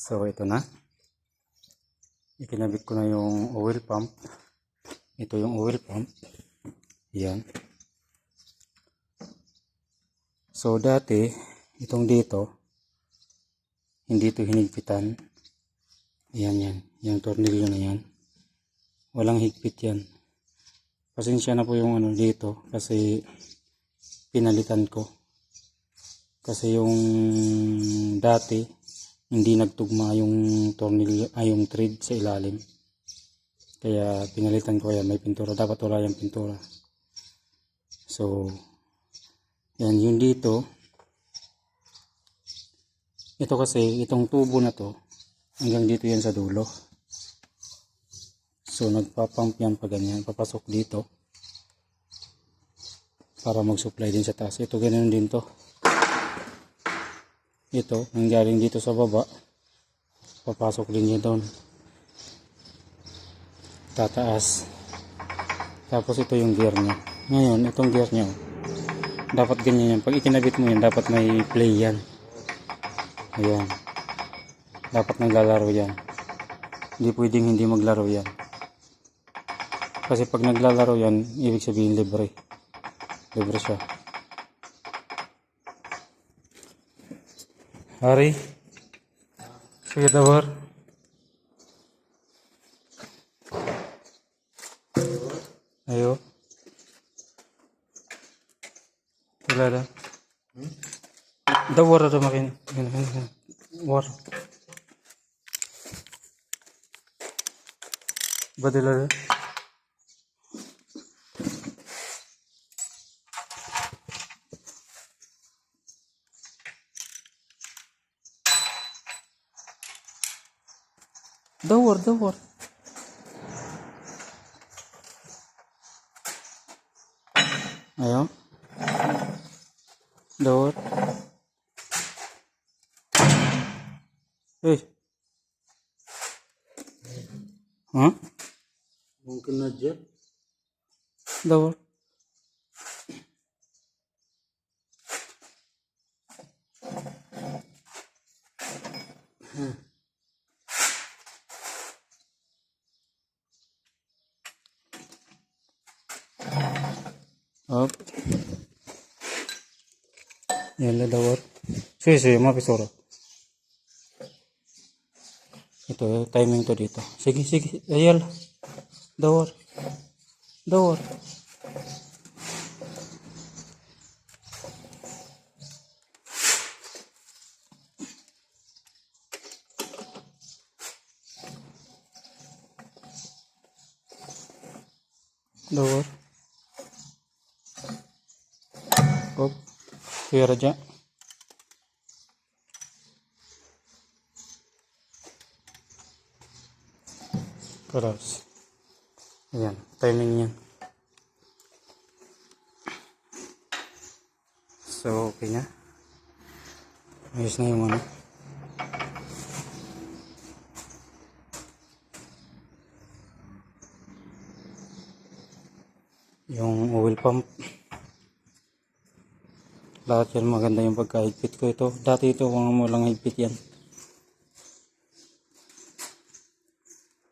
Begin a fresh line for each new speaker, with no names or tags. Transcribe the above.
So ito na, ikinabit ko na yung oil pump. Ito yung oil pump, yan. So dati itong dito hindi ito hinigpitan. Yan, yung tornilyo na yan, walang higpit yan. Pasensya na po yung ano dito kasi pinalitan ko. Kasi yung dati hindi nagtugma yung tornilyo, yung thread sa ilalim. Kaya pinalitan ko, kaya may pintura. Dapat wala yung pintura. So, yan yung dito. Ito kasi, itong tubo na to, hanggang dito yan sa dulo. So, nagpapump yan pa ganyan. Papasok dito. Para mag-supply din sa taas. Ito ganyan din to. Ito, nanggaling dito sa baba, papasok din niya doon, tataas. Tapos ito yung gear niya. Ngayon, itong gear niya, dapat ganyan yan. Pag ikinabit mo yan, dapat may play yan. Ayan. Dapat naglalaro yan. Hindi pwedeng hindi maglaro yan. Kasi pag naglalaro yan, ibig sabihin libre. Libre siya. Hari, sige tawar. Ayo. Wala dah. Dawar ada makin. War. Badal ada. Dawar. Ayo. Dawar. Hah?
Mungkin aja.
Dawar. Up. Yan na dawar. Sige, mapisura. Ito, timing to dito. Sige. Ayal. Dawar. Dawar. Op. Clear aja. Keras. Ayan, timingnya. So, okay na. Ayos na yung ano. Yung oil pump. Lahat yan maganda yung pagkahigpit ko ito. Dati ito walang higpit yan.